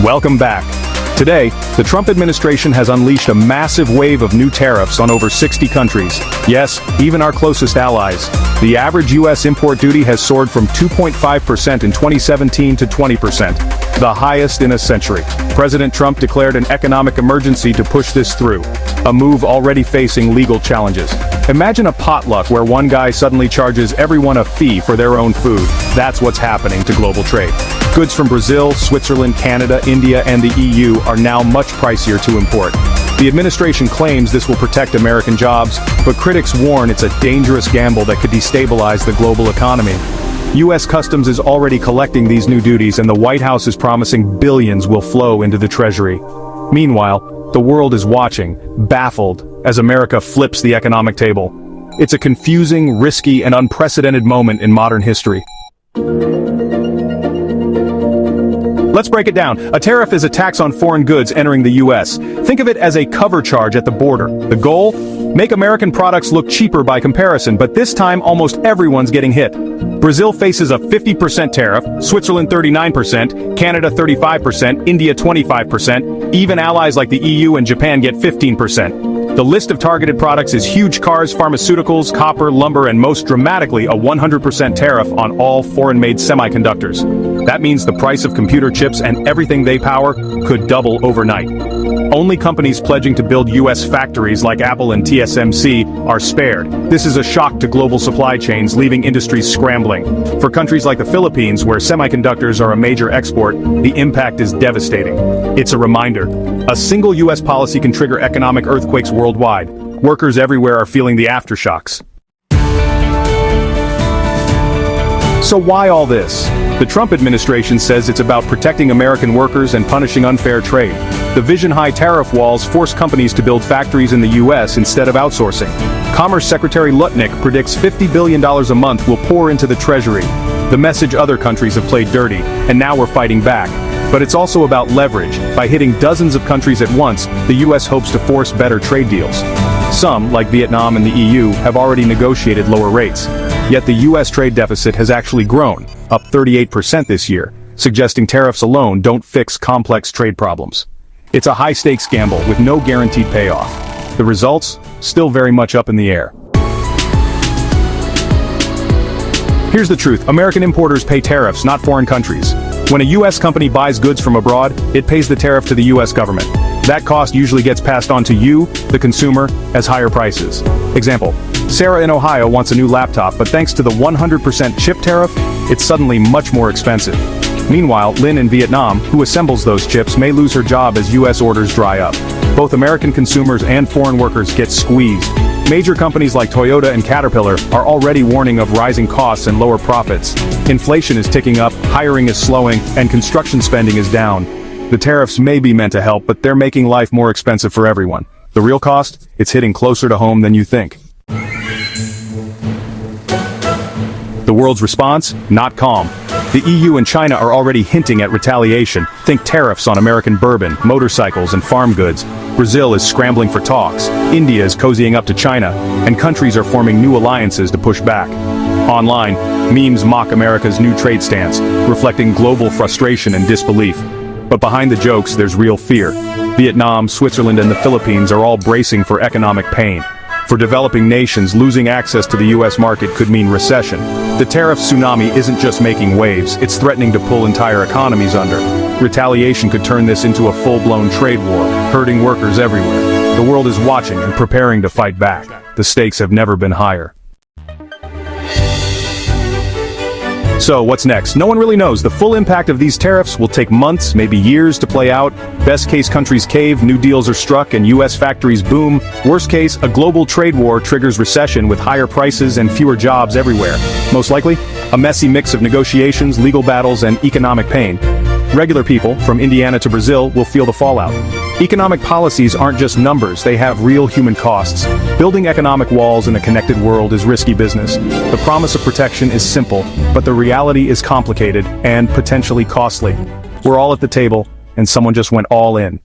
Welcome back. Today, the Trump administration has unleashed a massive wave of new tariffs on over 60 countries. Yes, even our closest allies. The average U.S. import duty has soared from 2.5% in 2017 to 20%, the highest in a century. President Trump declared an economic emergency to push this through, a move already facing legal challenges. Imagine a potluck where one guy suddenly charges everyone a fee for their own food. That's what's happening to global trade. Goods from Brazil, Switzerland, Canada, India, and the EU are now much pricier to import. The administration claims this will protect American jobs, but critics warn it's a dangerous gamble that could destabilize the global economy. U.S. Customs is already collecting these new duties, and the White House is promising billions will flow into the Treasury. Meanwhile, the world is watching, baffled, as America flips the economic table. It's a confusing, risky, and unprecedented moment in modern history. Let's break it down. A tariff is a tax on foreign goods entering the U.S. Think of it as a cover charge at the border. The goal? Make American products look cheaper by comparison, but this time almost everyone's getting hit. Brazil faces a 50% tariff, Switzerland 39%, Canada 35%, India 25%, even allies like the EU and Japan get 15%. The list of targeted products is huge: cars, pharmaceuticals, copper, lumber, and most dramatically, a 100% tariff on all foreign-made semiconductors. That means the price of computer chips and everything they power could double overnight. Only companies pledging to build U.S. factories like Apple and TSMC are spared. This is a shock to global supply chains, leaving industries scrambling. For countries like the Philippines, where semiconductors are a major export, the impact is devastating. It's a reminder. A single U.S. policy can trigger economic earthquakes worldwide. Workers everywhere are feeling the aftershocks. So why all this? The Trump administration says it's about protecting American workers and punishing unfair trade. The vision-high tariff walls force companies to build factories in the U.S. instead of outsourcing. Commerce Secretary Lutnick predicts $50 billion a month will pour into the Treasury. The message other countries have played dirty, and now we're fighting back. But it's also about leverage. By hitting dozens of countries at once, the U.S. hopes to force better trade deals. Some, like Vietnam and the EU, have already negotiated lower rates. Yet the U.S. trade deficit has actually grown, up 38% this year, suggesting tariffs alone don't fix complex trade problems. It's a high-stakes gamble with no guaranteed payoff. The results? Still very much up in the air. Here's the truth: American importers pay tariffs, not foreign countries. When a U.S. company buys goods from abroad, it pays the tariff to the U.S. government. That cost usually gets passed on to you, the consumer, as higher prices. Example: Sarah in Ohio wants a new laptop, but thanks to the 100% chip tariff, it's suddenly much more expensive. Meanwhile, Lynn in Vietnam, who assembles those chips, may lose her job as U.S. orders dry up. Both American consumers and foreign workers get squeezed. Major companies like Toyota and Caterpillar are already warning of rising costs and lower profits. Inflation is ticking up, hiring is slowing, and construction spending is down. The tariffs may be meant to help, but they're making life more expensive for everyone. The real cost? It's hitting closer to home than you think. The world's response? Not calm. The EU and China are already hinting at retaliation. Think tariffs on American bourbon, motorcycles, and farm goods. Brazil is scrambling for talks. India is cozying up to China, and countries are forming new alliances to push back. Online, memes mock America's new trade stance, reflecting global frustration and disbelief. But behind the jokes, there's real fear. Vietnam, Switzerland, and the Philippines are all bracing for economic pain. For developing nations, losing access to the U.S. market could mean recession. The tariff tsunami isn't just making waves, it's threatening to pull entire economies under. Retaliation could turn this into a full-blown trade war, hurting workers everywhere. The world is watching and preparing to fight back. The stakes have never been higher. So, what's next? No one really knows. The full impact of these tariffs will take months, maybe years to play out. Best case, countries cave, new deals are struck, and U.S. factories boom. Worst case, a global trade war triggers recession with higher prices and fewer jobs everywhere. Most likely, a messy mix of negotiations, legal battles, and economic pain. Regular people, from Indiana to Brazil, will feel the fallout. Economic policies aren't just numbers, they have real human costs. Building economic walls in a connected world is risky business. The promise of protection is simple, but the reality is complicated and potentially costly. We're all at the table, and someone just went all in.